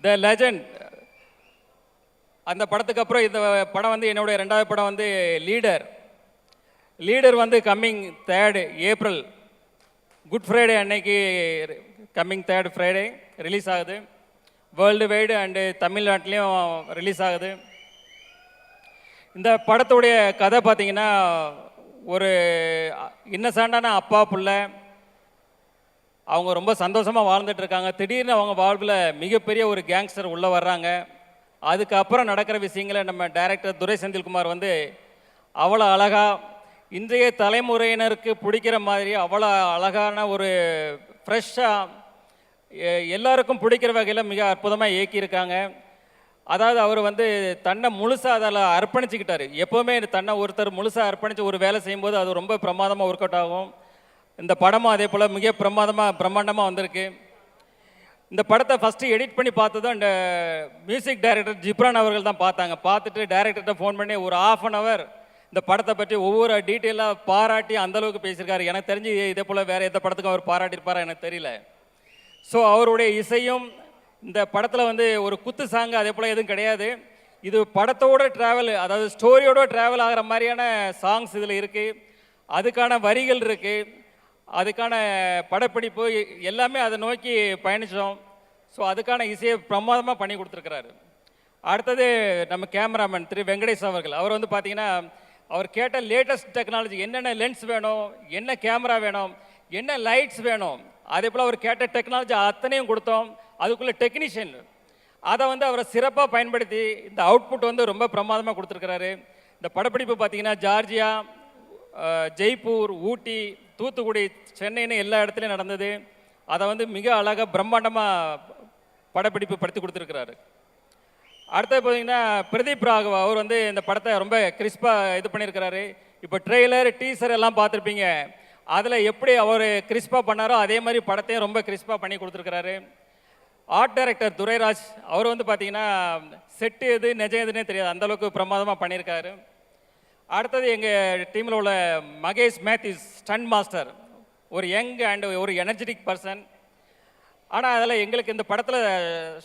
த லெஜண்ட் அந்த படத்துக்கு அப்புறம் இந்த படம் வந்து என்னுடைய ரெண்டாவது படம் வந்து லீடர் வந்து coming 3rd April good Friday அன்னைக்கு கம்மிங் 3rd ஃப்ரைடே ரிலீஸ் ஆகுது. வேர்ல்டு வைடு அண்டு தமிழ்நாட்டிலையும் ரிலீஸ் ஆகுது. இந்த படத்துடைய கதை பார்த்தீங்கன்னா, ஒரு இன்னசென்டான அப்பா புள்ள, அவங்க ரொம்ப சந்தோஷமாக வாழ்ந்துட்டு இருக்காங்க. திடீர்னு அவங்க வாழ்வில் மிகப்பெரிய ஒரு கேங்ஸ்டர் உள்ளே வர்றாங்க. அதுக்கப்புறம் நடக்கிற விஷயங்களை நம்ம டைரக்டர் துரை செந்தில்குமார் வந்து அவ்வளோ அழகாக இன்றைய தலைமுறையினருக்கு பிடிக்கிற மாதிரி அவ்வளோ அழகான ஒரு ஃப்ரெஷ்ஷாக எல்லாருக்கும் பிடிக்கிற வகையில் மிக அற்புதமாக இயக்கியிருக்காங்க. அதாவது அவர் வந்து தன்னை முழுசாக அதில் அர்ப்பணிச்சுக்கிட்டார். எப்போவுமே தன்னை ஒருத்தர் முழுசாக அர்ப்பணித்து ஒரு வேலை செய்யும்போது அது ரொம்ப பிரமாதமாக ஒர்க் அவுட் ஆகும். இந்த படமும் அதே போல் மிக பிரம்மாண்டமாக வந்திருக்கு. இந்த படத்தை ஃபஸ்ட்டு எடிட் பண்ணி பார்த்ததும் இந்த மியூசிக் டைரக்டர் ஜிப்ரான் அவர்கள் தான் பார்த்தாங்க. பார்த்துட்டு டைரக்டர்கிட்ட ஃபோன் பண்ணி ஒரு 1/2 அன் ஹவர் இந்த படத்தை பற்றி ஒவ்வொரு டீட்டெயிலாக பாராட்டி அந்தளவுக்கு பேசியிருக்காரு. எனக்கு தெரிஞ்சு இதே போல் வேறு எந்த படத்துக்கும் அவர் பாராட்டியிருப்பாரா எனக்கு தெரியல. ஸோ அவருடைய இசையும் இந்த படத்தில் வந்து ஒரு குத்து சாங்கு அதே போல் எதுவும் கிடையாது. இது படத்தோட ட்ராவல், அதாவது ஸ்டோரியோட ட்ராவல் ஆகிற மாதிரியான சாங்ஸ் இதில் இருக்குது. அதுக்கான வரிகள் இருக்குது, அதுக்கான படப்பிடிப்பு எல்லாமே அதை நோக்கி பயணித்தோம். ஸோ அதுக்கான இசையை பிரமாதமாக பண்ணி கொடுத்துருக்கிறாரு. அடுத்தது நம்ம கேமராமேன் திரு வெங்கடேஷ் அவர்கள். அவர் வந்து பார்த்தீங்கன்னா அவர் கேட்ட லேட்டஸ்ட் டெக்னாலஜி, என்னென்ன லென்ஸ் வேணும், என்ன கேமரா வேணும், என்ன லைட்ஸ் வேணும், அதே போல் அவர் கேட்ட டெக்னாலஜி அத்தனையும் கொடுத்தோம். அதுக்குள்ளே டெக்னீஷியன் அதை வந்து அவரை சிறப்பாக பயன்படுத்தி இந்த அவுட்புட் வந்து ரொம்ப பிரமாதமாக கொடுத்துருக்கிறாரு. இந்த படப்பிடிப்பு பார்த்தீங்கன்னா ஜார்ஜியா, ஜெய்ப்பூர், ஊட்டி, தூத்துக்குடி, சென்னைன்னு எல்லா இடத்துலையும் நடந்தது. அதை வந்து மிக அழகாக பிரம்மாண்டமாக படப்பிடிப்பு படுத்தி கொடுத்துருக்கிறாரு. அடுத்தது பார்த்தீங்கன்னா பிரதீப் ராகவ் அவர் வந்து இந்த படத்தை ரொம்ப கிறிஸ்பாக இது பண்ணியிருக்கிறாரு. இப்போ ட்ரெய்லர், டீசர் எல்லாம் பார்த்துருப்பீங்க. அதில் எப்படி அவர் கிறிஸ்பாக பண்ணாரோ அதே மாதிரி படத்தையும் ரொம்ப கிறிஸ்பாக பண்ணி கொடுத்துருக்கிறாரு. ஆர்ட் டைரக்டர் துரைராஜ் அவர் வந்து பார்த்தீங்கன்னா செட்டு எது நிஜம் எதுன்னே தெரியாது, அந்தளவுக்கு பிரமாதமாக பண்ணியிருக்காரு. அடுத்தது எங்கள் டீமில் உள்ள மகேஷ் மேத்யூஸ் ஸ்டண்ட் மாஸ்டர், ஒரு யங் அண்ட் ஒரு எனர்ஜெட்டிக் பர்சன். ஆனால் அதில் எங்களுக்கு இந்த படத்தில்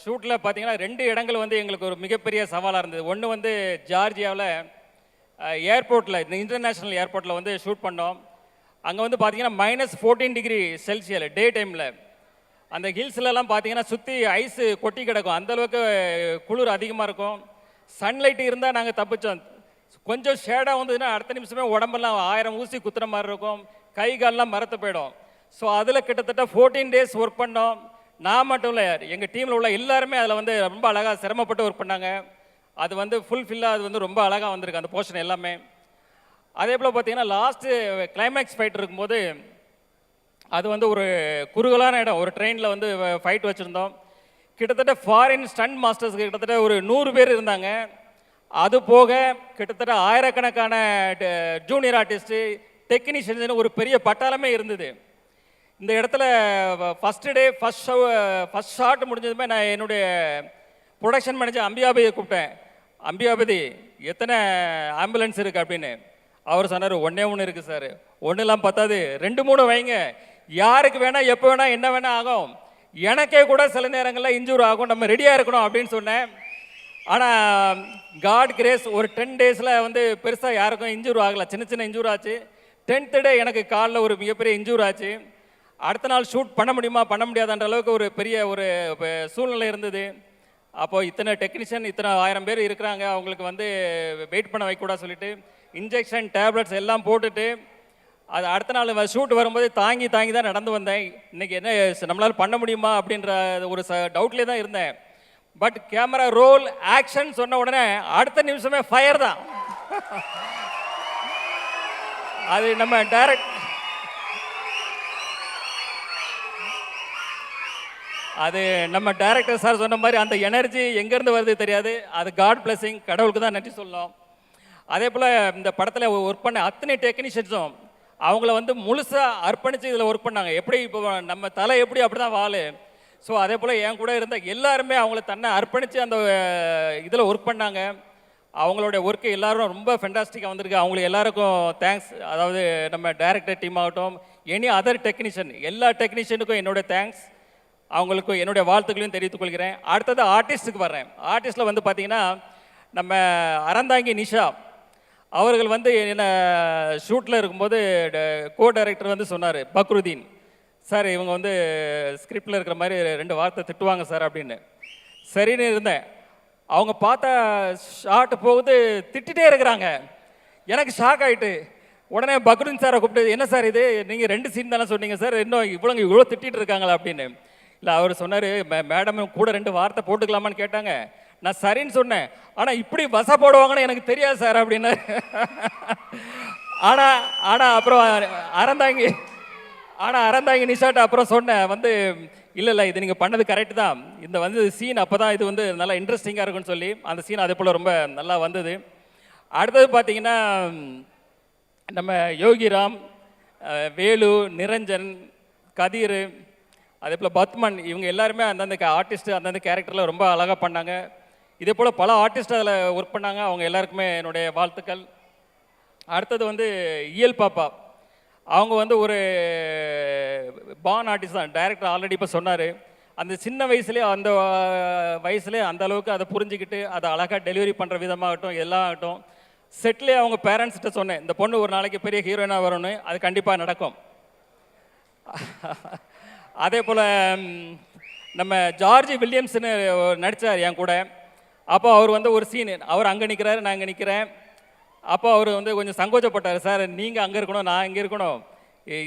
ஷூட்டில் பார்த்தீங்கன்னா 2 இடங்கள் வந்து எங்களுக்கு ஒரு மிகப்பெரிய சவாலாக இருந்தது. ஒன்று வந்து ஜார்ஜியாவில் ஏர்போர்ட்டில், இந்த இன்டர்நேஷ்னல் ஏர்போர்ட்டில் வந்து ஷூட் பண்ணோம். அங்கே வந்து பார்த்தீங்கன்னா -14 டிகிரி செல்சியல் டே டைமில். அந்த ஹில்ஸ்லலாம் பார்த்தீங்கன்னா சுற்றி ஐஸு கொட்டி கிடக்கும், அந்தளவுக்கு குளிர் அதிகமாக இருக்கும். சன்லைட்டு இருந்தால் நாங்கள் தப்பிச்சோம். கொஞ்சம் ஷேடாக வந்ததுன்னா அடுத்த நிமிஷமே உடம்பெல்லாம் 1000 ஊசி குத்துற மாதிரி இருக்கும், கை கால்லாம் மரத்து போயிடும். ஸோ அதில் கிட்டத்தட்ட 14 டேஸ் ஒர்க் பண்ணோம். நான் மட்டும் இல்லை, எங்கள் டீமில் உள்ள எல்லாருமே அதில் வந்து ரொம்ப அழகாக சிரமப்பட்டு ஒர்க் பண்ணாங்க. அது வந்து ஃபுல்ஃபில்லாக அது வந்து ரொம்ப அழகாக வந்திருக்கு அந்த போர்ஷன் எல்லாமே. அதே போல் பார்த்தீங்கன்னா லாஸ்ட்டு கிளைமேக்ஸ் ஃபைட் இருக்கும்போது அது வந்து ஒரு குறுகலான இடம், ஒரு ட்ரெயினில் வந்து ஃபைட் வச்சுருந்தோம். கிட்டத்தட்ட ஃபாரின் ஸ்டண்ட் மாஸ்டர்ஸ்க்கு கிட்டத்தட்ட ஒரு 100 பேர் இருந்தாங்க. அது போக கிட்டத்தட்ட ஆயிரக்கணக்கான ஜூனியர் ஆர்டிஸ்ட்டு, டெக்னீஷியன்ஸ்னு ஒரு பெரிய பட்டாளமே இருந்தது. இந்த இடத்துல ஃபஸ்ட்டு டே ஃபஸ்ட் ஷாட் முடிஞ்சதுமே நான் என்னுடைய ப்ரொடக்ஷன் மேனேஜர் அம்பியாபதியை கூப்பிட்டேன். அம்பியாபதி, எத்தனை ஆம்புலன்ஸ் இருக்குது அப்படின்னு. அவர் சொன்னார், 1 இருக்குது சார். 1 பத்தாது, 2-3 வைங்க, யாருக்கு வேணால் எப்போ வேணால் என்ன வேணால் ஆகும், எனக்கே கூட சில நேரங்களில் இன்ஜூர் ஆகும், நம்ம ரெடியாக இருக்கணும் அப்படின்னு சொன்னேன். ஆனால் காட் கிரேஸ், ஒரு 10 டேஸில் வந்து பெருசாக யாருக்கும் இன்ஜூர் ஆகலை, சின்ன சின்ன இன்ஜூர் ஆச்சு. 10th டே எனக்கு காலில் ஒரு மிகப்பெரிய இன்ஜூர் ஆச்சு. அடுத்த நாள் ஷூட் பண்ண முடியுமா பண்ண முடியாதுன்ற அளவுக்கு ஒரு பெரிய ஒரு சூழ்நிலை இருந்தது. அப்போது இத்தனை டெக்னீஷியன், இத்தனை 1000 பேர் இருக்கிறாங்க, அவங்களுக்கு வந்து வெயிட் பண்ண வைக்கக்கூடாது சொல்லிட்டு இன்ஜெக்ஷன், டேப்லெட்ஸ் எல்லாம் போட்டுட்டு அது அடுத்த நாள் ஷூட் வரும்போது தாங்கி தான் நடந்து வந்தேன். இன்றைக்கி என்ன நம்மளால் பண்ண முடியுமா அப்படின்ற ஒரு டவுட்லேயே தான் இருந்தேன். பட் கேமரா ரோல் ஆக்ஷன் சொன்ன உடனே அடுத்த நிமிஷமே ஃபயர் தான். அது நம்ம டைரக்டர் சார் சொன்ன மாதிரி அந்த எனர்ஜி எங்கேருந்து வருது தெரியாது, அது காட் பிளஸிங், கடவுளுக்கு தான் நன்றி சொல்லணும். அதே போல் இந்த படத்தில் ஒர்க் பண்ண அத்தனை டெக்னீஷியன்ஸும் அவங்கள வந்து முழுசாக அர்ப்பணித்து இதில் ஒர்க் பண்ணாங்க. எப்படி இப்போ நம்ம தலை எப்படி அப்படி தான் வாழு. ஸோ அதே போல் என் கூட இருந்த எல்லாருமே அவங்கள தன்னை அர்ப்பணித்து அந்த இதில் ஒர்க் பண்ணாங்க. அவங்களுடைய ஒர்க்கு எல்லாரும் ரொம்ப ஃபென்டாஸ்டிக்காக வந்திருக்கு. அவங்களுக்கு எல்லாருக்கும் தேங்க்ஸ். அதாவது நம்ம டைரக்டர் டீம் ஆகட்டும், எனி அதர் டெக்னீஷியன், எல்லா டெக்னீஷியனுக்கும் என்னுடைய தேங்க்ஸ், அவங்களுக்கு என்னுடைய வாழ்த்துக்களையும் தெரிவித்துக் கொள்கிறேன். அடுத்தது ஆர்டிஸ்ட்டுக்கு வர்றேன். ஆர்டிஸ்ட்டில் வந்து பார்த்திங்கன்னா நம்ம அறந்தாங்கி நிஷா அவர்கள் வந்து என்ன ஷூட்டில் இருக்கும்போது கோ டைரக்டர் வந்து சொன்னார், பக்ருதீன் சார் இவங்க வந்து ஸ்கிரிப்டில் இருக்கிற மாதிரி 2 வார்த்தை திட்டுவாங்க சார் அப்படின்னு. சரின்னு இருந்தேன். அவங்க பார்த்த ஷார்ட் போகுது, திட்டிகிட்டே இருக்கிறாங்க. எனக்கு ஷாக் ஆகிட்டு உடனே பக்ருதீன் சாரை கூப்பிட்டு, என்ன சார் இது, நீங்கள் 2 சீன் தானே சொன்னீங்க சார், இன்னும் இவ்வளோ திட்டிகிட்டு இருக்காங்களா அப்படின்னு. இல்லை அவர் சொன்னார், மேடம் கூட 2 வார்த்தை போட்டுக்கலாமான்னு கேட்டாங்க. நான் சரின்னு சொன்னேன். ஆனால் இப்படி வச போடுவாங்கன்னு எனக்கு தெரியாது சார் அப்படின்னு. ஆனால் அப்புறம் அறந்தாங்கி நிஷாட்ட அப்புறம் சொன்னேன் வந்து, இல்லை இது நீங்கள் பண்ணது கரெக்டு தான், இந்த வந்து சீன் அப்போ தான் இது வந்து நல்லா இன்ட்ரெஸ்டிங்காக இருக்குன்னு சொல்லி அந்த சீன் அதே போல் ரொம்ப நல்லா வந்தது. அடுத்தது பார்த்திங்கன்னா நம்ம யோகிராம், வேலு, நிரஞ்சன், கதிர், அதே போல் பத்மன், இவங்க எல்லாருமே அந்தந்த ஆர்டிஸ்ட்டு அந்தந்த கேரக்டரில் ரொம்ப அழகாக பண்ணாங்க. இதே போல் பல ஆர்டிஸ்ட் அதில் ஒர்க் பண்ணாங்க. அவங்க எல்லாருக்குமே என்னுடைய வாழ்த்துக்கள். அடுத்தது வந்து இயல் பாப்பா, அவங்க வந்து ஒரு பான் ஆர்டிஸ்ட் தான். டைரக்டர் ஆல்ரெடி இப்போ சொன்னார், அந்த சின்ன வயசுலேயே அந்த அளவுக்கு அதை புரிஞ்சுக்கிட்டு அதை அழகாக டெலிவரி பண்ணுற விதமாகட்டும் எல்லாம் ஆகட்டும். செட்லேயே அவங்க பேரண்ட்ஸ்கிட்ட சொன்னேன், இந்த பொண்ணு ஒரு நாளைக்கு பெரிய ஹீரோயினாக வரணும்னு, அது கண்டிப்பாக நடக்கும். அதே போல் நம்ம ஜார்ஜ் வில்லியம்ஸ்னு நடித்தார் என் கூட. அப்போ அவர் வந்து ஒரு சீன், அவர் அங்கே நிற்கிறாரு, நான் இங்கே நிற்கிறேன். அப்போ அவர் வந்து கொஞ்சம் சங்கோச்சப்பட்டார், சார் நீங்கள் அங்கே இருக்கணும் நான் இங்கே இருக்கணும்,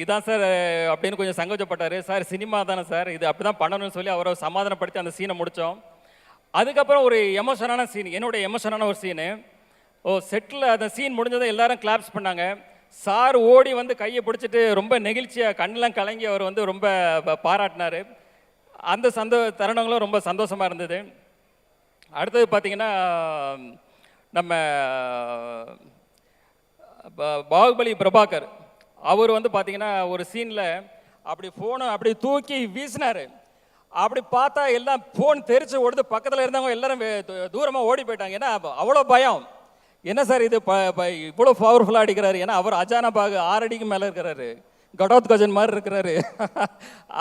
இதான் சார் அப்படின்னு கொஞ்சம் சங்கோச்சப்பட்டார். சார் சினிமா தானே சார், இது அப்படி தான் பண்ணணும்னு சொல்லி அவரை சமாதானப்படுத்தி அந்த சீனை முடித்தோம். அதுக்கப்புறம் ஒரு எமோஷனான சீன், என்னோட எமோஷனான ஒரு சீனு. செட்டில் அந்த சீன் முடிஞ்சதை எல்லாரும் கிளாப்ஸ் பண்ணாங்க. சார் ஓடி வந்து கையை பிடிச்சிட்டு ரொம்ப நெகிழ்ச்சியாக கண்ணெலாம் கலங்கி அவர் வந்து ரொம்ப பாராட்டினார். அந்த தருணங்களும் ரொம்ப சந்தோஷமாக இருந்தது. அடுத்தது பார்த்திங்கன்னா நம்ம பாகுபலி பிரபாகர் அவர் வந்து பார்த்திங்கன்னா ஒரு சீனில் அப்படி ஃபோனை அப்படி தூக்கி வீசினார். அப்படி பார்த்தா எல்லாம் ஃபோன் தெரிச்சு ஓடுது. பக்கத்தில் இருந்தவங்க எல்லாரும் தூரமாக ஓடி போயிட்டாங்க. ஏன்னா அவ்வளோ பயம். என்ன சார் இது இவ்வளோ பவர்ஃபுல்லாக அடிக்கிறாரு? ஏன்னா அவர் அஜானபாகு 6 அடிக்கு மேலே இருக்கிறாரு, கடோத் கஜன் மாதிரி இருக்கிறாரு.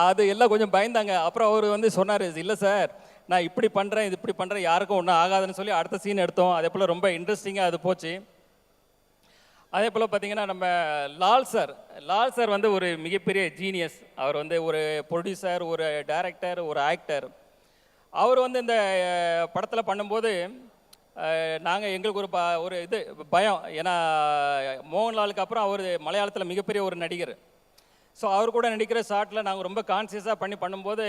அது எல்லாம் கொஞ்சம் பயந்தாங்க. அப்புறம் அவர் வந்து சொன்னார், இல்லை சார் நான் இப்படி பண்ணுறேன், இது இப்படி பண்ணுறேன், யாருக்கும் ஒன்றும் ஆகாதுன்னு சொல்லி அடுத்த சீன் எடுத்தோம். அதே போல் ரொம்ப இன்ட்ரெஸ்டிங்காக அது போச்சு. அதே போல் பார்த்திங்கன்னா நம்ம லால் சார் வந்து ஒரு மிகப்பெரிய ஜீனியஸ். அவர் வந்து ஒரு ப்ரொடியூசர், ஒரு டைரக்டர், ஒரு ஆக்டர். அவர் வந்து இந்த படத்தில் பண்ணும்போது நாங்கள் எங்களுக்கு ஒரு இது பயம். ஏன்னா மோகன்லாலுக்கு அப்புறம் அவர் மலையாளத்தில் மிகப்பெரிய ஒரு நடிகர். ஸோ அவர் கூட நடிக்கிற ஷாட்டில் நாங்கள் ரொம்ப கான்சியஸாக பண்ணும்போது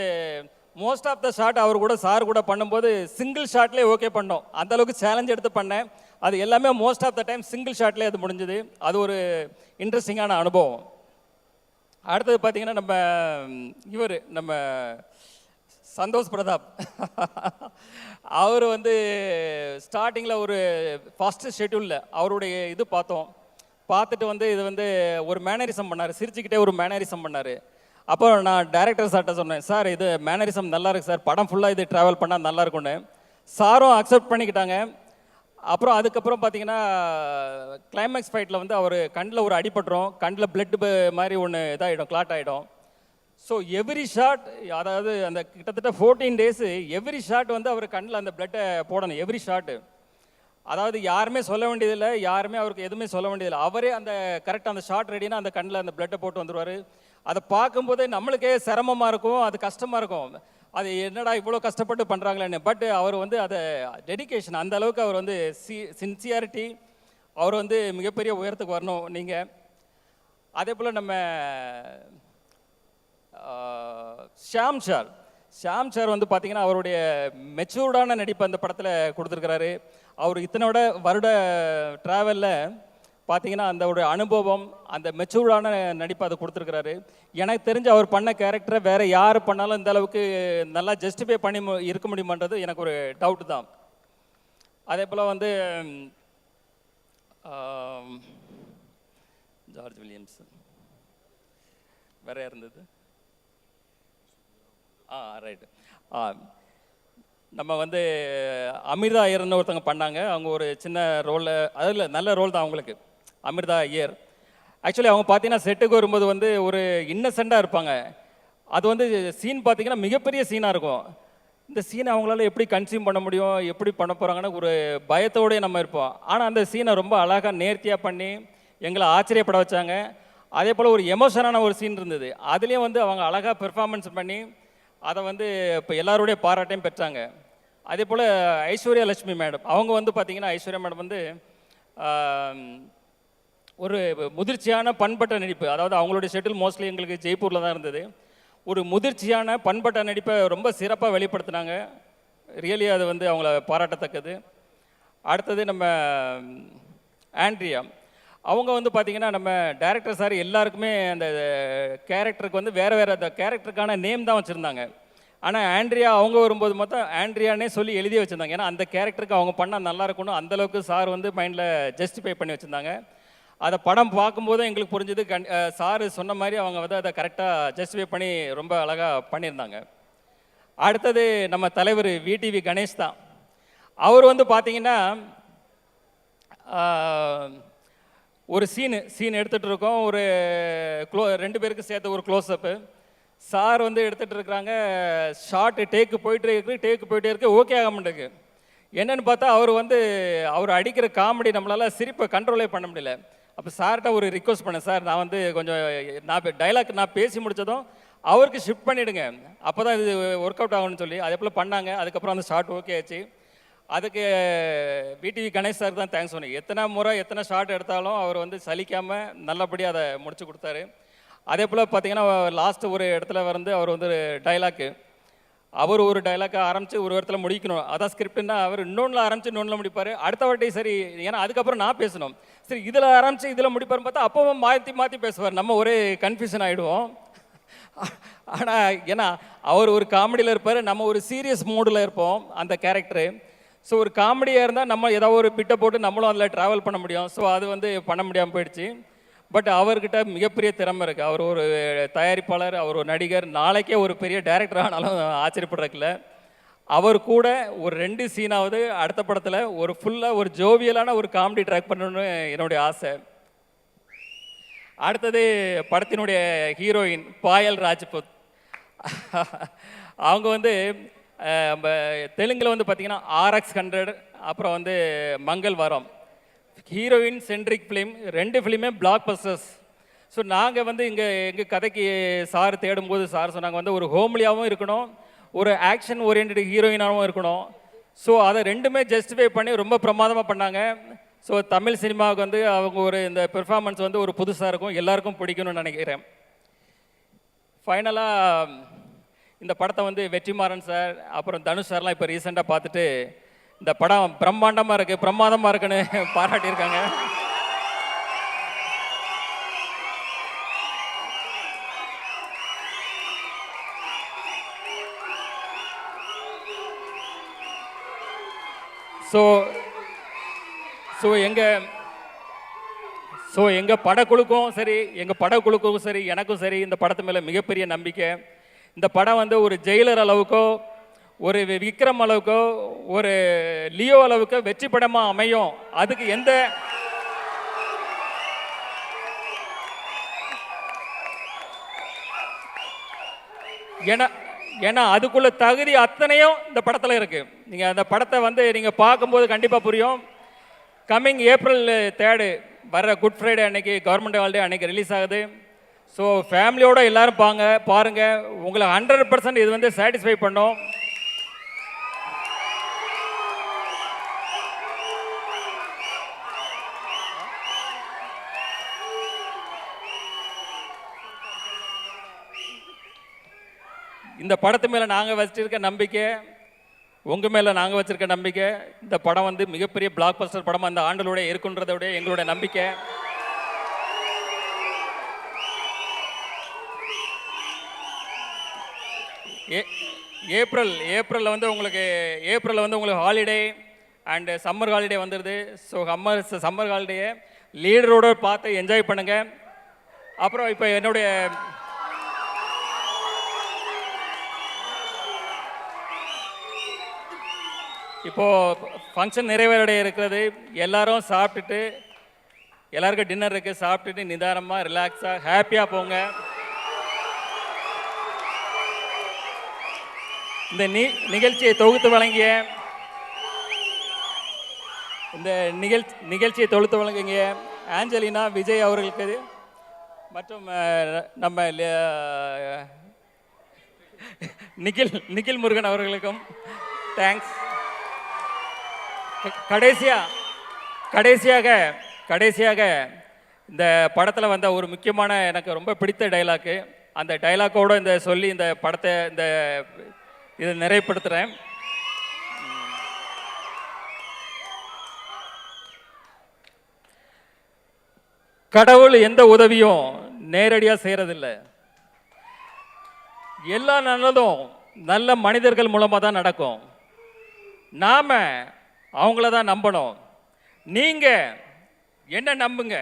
மோஸ்ட் ஆஃப் த ஷாட் அவர் கூட சார் கூட பண்ணும்போது சிங்கிள் ஷாட்லேயே ஓகே பண்ணோம். அந்தளவுக்கு சேலஞ்ச் எடுத்து பண்ணேன். அது எல்லாமே most of the time single ஷாட்லேயே அது முடிஞ்சுது. அது ஒரு இன்ட்ரெஸ்டிங்கான அனுபவம். அடுத்தது பார்த்திங்கன்னா நம்ம சந்தோஷ் பிரதாப் அவர் வந்து ஸ்டார்டிங்கில் ஒரு ஃபஸ்ட்டு ஷெட்யூலில் அவருடைய இது பார்த்துட்டு வந்து இது வந்து ஒரு மேனரிசம் பண்ணார், சிரிச்சுக்கிட்டே ஒரு மேனரிசம் பண்ணார். அப்போ நான் டைரக்டர் சார்கிட்ட சொன்னேன், சார் இது மேனரிசம் நல்லா இருக்கு சார், படம் ஃபுல்லாக இது ட்ராவல் பண்ணால் நல்லா இருக்கும்னு. சாரும் அக்செப்ட் பண்ணிக்கிட்டாங்க. அப்புறம் அதுக்கப்புறம் பார்த்தீங்கன்னா கிளைமேக்ஸ் ஃபைட்டில் வந்து அவர் கண்ணில் ஒரு அடிபட்டுரும், கண்ணில் பிளட் மாதிரி ஒன்று இதாகிடும், கிளாட் ஆகிடும். ஸோ எவ்ரி ஷாட், அதாவது அந்த கிட்டத்தட்ட 14 டேஸு எவ்ரி ஷாட் வந்து அவர் கண்ணில் அந்த பிளட்டை போடணும், எவ்ரி ஷாட்டு. அதாவது யாருமே சொல்ல வேண்டியதில்லை, யாருமே அவருக்கு எதுவுமே சொல்ல வேண்டியதில்லை. அவரே அந்த கரெக்டாக அந்த ஷாட் ரெடினா அந்த கண்ணில் அந்த பிளட்டை போட்டு வந்துடுவார். அதை பார்க்கும்போதே நம்மளுக்கே சிரமமாக இருக்கும், அது கஷ்டமாக இருக்கும். அது என்னடா இவ்வளோ கஷ்டப்பட்டு பண்ணுறாங்களேன்னு. பட் அவர் வந்து அதை டெடிக்கேஷன், அந்த அளவுக்கு அவர் வந்து சின்சியாரிட்டி, அவர் வந்து மிகப்பெரிய உயரத்துக்கு வரணும் நீங்கள். அதே போல் நம்ம ஷாம் சார் வந்து பார்த்தீங்கன்னா அவருடைய மெச்சூர்டான நடிப்பு அந்த படத்தில் கொடுத்துருக்கிறாரு. அவர் இத்தனோட வருட ட்ராவலில் பார்த்தீங்கன்னா அந்த ஒரு அனுபவம், அந்த மெச்சூர்டான நடிப்பு அதை கொடுத்துருக்கிறாரு. எனக்கு தெரிஞ்சு அவர் பண்ண கேரக்டரை வேறு யார் பண்ணாலும் இந்த அளவுக்கு நல்லா ஜஸ்டிஃபை பண்ணி இருக்க முடியுமான்றது எனக்கு ஒரு டவுட்டு தான். அதே போல் வந்து ஜார்ஜ் வில்லியம்ஸ் வேற இருந்தது. ரைட்டு. நம்ம வந்து அமிர்தா ஐயர்னு ஒருத்தவங்க பண்ணாங்க. அவங்க ஒரு சின்ன ரோலில், அதில் நல்ல ரோல் தான் அவங்களுக்கு, அமிர்தா ஐயர். ஆக்சுவலி அவங்க பார்த்தீங்கன்னா செட்டுக்கு வரும்போது வந்து ஒரு இன்னசென்ட்டாக இருப்பாங்க. அது வந்து சீன் பார்த்தீங்கன்னா மிகப்பெரிய சீனாக இருக்கும். இந்த சீனை அவங்களால எப்படி கன்சியூம் பண்ண முடியும், எப்படி பண்ண போகிறாங்கன்னு ஒரு பயத்தோடய நம்ம இருப்போம். ஆனால் அந்த சீனை ரொம்ப அழகாக நேர்த்தியாக பண்ணி எங்களை ஆச்சரியப்பட வச்சாங்க. அதே போல் ஒரு எமோஷனான ஒரு சீன் இருந்தது, அதுலேயும் வந்து அவங்க அழகாக பெர்ஃபார்மன்ஸ் பண்ணி அதை வந்து இப்போ எல்லாருடைய பாராட்டையும் பெற்றாங்க. அதே போல் ஐஸ்வர்யா லட்சுமி மேடம், அவங்க வந்து பார்த்திங்கன்னா ஐஸ்வர்யா மேடம் வந்து ஒரு முதிர்ச்சியான பண்பட்ட நடிப்பு, அதாவது அவங்களுடைய ஷெட்டில் மோஸ்ட்லி எங்களுக்கு ஜெய்ப்பூரில் தான் இருந்தது. ஒரு முதிர்ச்சியான பண்பட்ட நடிப்பை ரொம்ப சிறப்பாக வெளிப்படுத்தினாங்க. ரியலி அது வந்து அவங்கள பாராட்டத்தக்கது. அடுத்தது நம்ம ஆண்ட்ரியா, அவங்க வந்து பார்த்திங்கன்னா நம்ம டைரக்டர் சார் எல்லாருக்குமே அந்த கேரக்டருக்கு வந்து வேறு அந்த கேரக்டருக்கான நேம் தான் வச்சுருந்தாங்க. ஆனால் ஆண்ட்ரியா அவங்க வரும்போது மொத்தம் ஆண்ட்ரியானே சொல்லி எழுதி வச்சுருந்தாங்க. ஏன்னா அந்த கேரக்டருக்கு அவங்க பண்ணால் நல்லா இருக்கணும், அந்தளவுக்கு சார் வந்து மைண்டில் ஜஸ்டிஃபை பண்ணி வச்சுருந்தாங்க. அதை படம் பார்க்கும்போது எங்களுக்கு புரிஞ்சது, சார் சொன்ன மாதிரி அவங்க வந்து அதை கரெக்டாக ஜஸ்டிஃபை பண்ணி ரொம்ப அழகாக பண்ணியிருந்தாங்க. அடுத்தது நம்ம தலைவர் விடிவி கணேஷ் தான். அவர் வந்து பார்த்திங்கன்னா ஒரு சீன் எடுத்துகிட்டு இருக்கோம், ஒரு 2 பேருக்கு சேர்த்து ஒரு க்ளோஸ்அப்பு. சார் வந்து எடுத்துகிட்டு இருக்கிறாங்க, ஷார்ட்டு டேக்கு போயிட்டே இருக்கு, ஓகே ஆக மாட்டேங்குது. என்னென்னு பார்த்தா அவர் அடிக்கிற காமெடி நம்மளால் சிரிப்பை கண்ட்ரோலே பண்ண முடியல. அப்போ சார்கிட்ட ஒரு ரிக்வஸ்ட் பண்ணேன், சார் நான் வந்து கொஞ்சம் டைலாக் நான் பேசி முடித்ததும் அவருக்கு ஷிஃப்ட் பண்ணிவிடுங்க, அப்போ தான் இது ஒர்க் அவுட் ஆகும்னு சொல்லி அதே போல் பண்ணாங்க. அதுக்கப்புறம் அந்த ஷார்ட் ஓகே ஆச்சு. அதுக்கு விடிவி கணேஷ் சார் தான் தேங்க்ஸ் சொன்னேன். எத்தனை ஷார்ட் எடுத்தாலும் அவர் வந்து சலிக்காமல் நல்லபடியாக அதை முடிச்சு கொடுத்தாரு. அதே போல் பார்த்தீங்கன்னா லாஸ்ட்டு ஒரு இடத்துல வந்து அவர் வந்து டைலாக்கு, அவர் ஒரு டைலாக்கை ஆரம்பித்து ஒரு இடத்துல முடிக்கணும், அதான் ஸ்கிரிப்ட்னா அவர் இன்னொன்றில் ஆரம்பித்து இன்னொன்றில் முடிப்பார். அடுத்த வாட்டி சரி, ஏன்னா அதுக்கப்புறம் நான் பேசணும், சரி இதில் ஆரம்பித்து இதில் முடிப்பார்னு பார்த்தா அப்பவும் மாற்றி மாற்றி பேசுவார், நம்ம ஒரே கன்ஃபியூஷன் ஆகிடுவோம். ஆனால் ஏன்னா அவர் ஒரு காமெடியில் இருப்பார், நம்ம ஒரு சீரியஸ் மூடில் இருப்போம் அந்த கேரக்டரு. ஸோ ஒரு காமெடியாக இருந்தால் நம்ம ஏதாவது ஒரு பிட்டை போட்டு நம்மளும் அதில் ட்ராவல் பண்ண முடியும். ஸோ அது வந்து பண்ண முடியாமல் போயிடுச்சு. பட் அவர்கிட்ட மிகப்பெரிய திறமை இருக்குது. அவர் ஒரு தயாரிப்பாளர், அவர் ஒரு நடிகர், நாளைக்கே ஒரு பெரிய டைரக்டர் ஆனாலும் ஆச்சரியப்படுறதுல. அவர் கூட ஒரு 2 சீனாவது அடுத்த படத்தில் ஒரு ஃபுல்லாக ஒரு ஜோவியலான ஒரு காமெடி ட்ராக் பண்ணணும்னு என்னுடைய ஆசை. அடுத்தது படத்தினுடைய ஹீரோயின் பாயல் ராஜ்புத். அவங்க வந்து தெலுங்கில் வந்து பார்த்திங்கன்னா RX100, அப்புறம் வந்து Mangal Varam, heroine centric film, 2 ஃபிலிமே பிளாக் பஸ்டர்ஸ். ஸோ நாங்கள் வந்து எங்கள் கதைக்கு சார் தேடும்போது சார் சொன்னாங்க வந்து ஒரு ஹோம்லியாகவும் இருக்கணும், ஒரு ஆக்ஷன் ஓரியன்ட் ஹீரோயினாகவும் இருக்கணும். ஸோ அதை 2மே ஜஸ்டிஃபை பண்ணி ரொம்ப பிரமாதமாக பண்ணாங்க. ஸோ தமிழ் சினிமாவுக்கு வந்து அவங்க ஒரு இந்த பெர்ஃபார்மன்ஸ் வந்து ஒரு புதுசாக இருக்கும், எல்லாருக்கும் பிடிக்கணும்னு நினைக்கிறேன். ஃபைனலாக இந்த படத்தை வந்து வெற்றிமாறன் சார் அப்புறம் தனுஷ் சார்லாம் இப்போ ரீசெண்டாக பார்த்துட்டு இந்த படம் பிரம்மாண்டமாக இருக்குது, பிரமாதமாக இருக்குன்னு பாராட்டியிருக்காங்க. எங்கள் படக்குழுக்கும் சரி எனக்கும் சரி இந்த படத்து மேலே மிகப்பெரிய நம்பிக்கை. இந்த படம் வந்து ஒரு ஜெயிலர் அளவுக்கோ, ஒரு விக்ரம் அளவுக்கோ, ஒரு லியோ அளவுக்கோ வெற்றி படமாக அமையும். அதுக்கு எந்த ஏன்னா அதுக்குள்ள தகுதி அத்தனையும் இந்த படத்தில் இருக்குது. நீங்கள் அந்த படத்தை வந்து நீங்கள் பார்க்கும்போது கண்டிப்பாக புரியும். கம்மிங் April 3 வர்ற குட் ஃப்ரைடே அன்னைக்கு, கவர்மெண்ட் ஹாலிடே அன்னைக்கு ரிலீஸ் ஆகுது. ஸோ ஃபேமிலியோடு எல்லோரும் பாருங்கள், உங்களை 100% இது வந்து சாட்டிஸ்ஃபை பண்ணும். இந்த படத்து மேலே நாங்கள் வச்சிருக்க நம்பிக்கை, உங்கள் மேலே நாங்கள் வச்சிருக்க நம்பிக்கை, இந்த படம் வந்து மிகப்பெரிய பிளாக் பஸ்டர் படமாக அந்த ஆண்டலோட இருக்குன்றதோட எங்களுடைய நம்பிக்கை. ஏப்ரலில் வந்து உங்களுக்கு ஹாலிடே அண்டு சம்மர் ஹாலிடே வந்துடுது. ஸோ சம்மர் ஹாலிடேயை லீடரோடு பார்த்து என்ஜாய் பண்ணுங்கள். அப்புறம் இப்போ என்னுடைய இப்போது ஃபங்க்ஷன் நிறைவேறடைய இருக்கிறது. எல்லாரும் சாப்பிட்டுட்டு, எல்லாருக்கும் டின்னர் இருக்குது, சாப்பிட்டுட்டு நிதானமாக ரிலாக்ஸாக ஹாப்பியாக போங்க. இந்த நிகழ்ச்சியை தொகுத்து வழங்கிய ஆஞ்சலினா விஜய் அவர்களுக்கு மற்றும் நம்ம நிகில் முருகன் அவர்களுக்கும் தேங்க்ஸ். கடைசியாக இந்த படத்தில் வந்த ஒரு முக்கியமான எனக்கு ரொம்ப பிடித்த டைலாக்கு, அந்த டைலாக்கோடு இந்த படத்தை இதை நிறைவுபடுத்துகிறேன். கடவுள் எந்த உதவியும் நேரடியாக செய்கிறதில்லை. எல்லா நல்லதும் நல்ல மனிதர்கள் மூலமாக தான் நடக்கும். நாம் அவங்கள தான் நம்பணும். நீங்கள் என்ன நம்புங்க.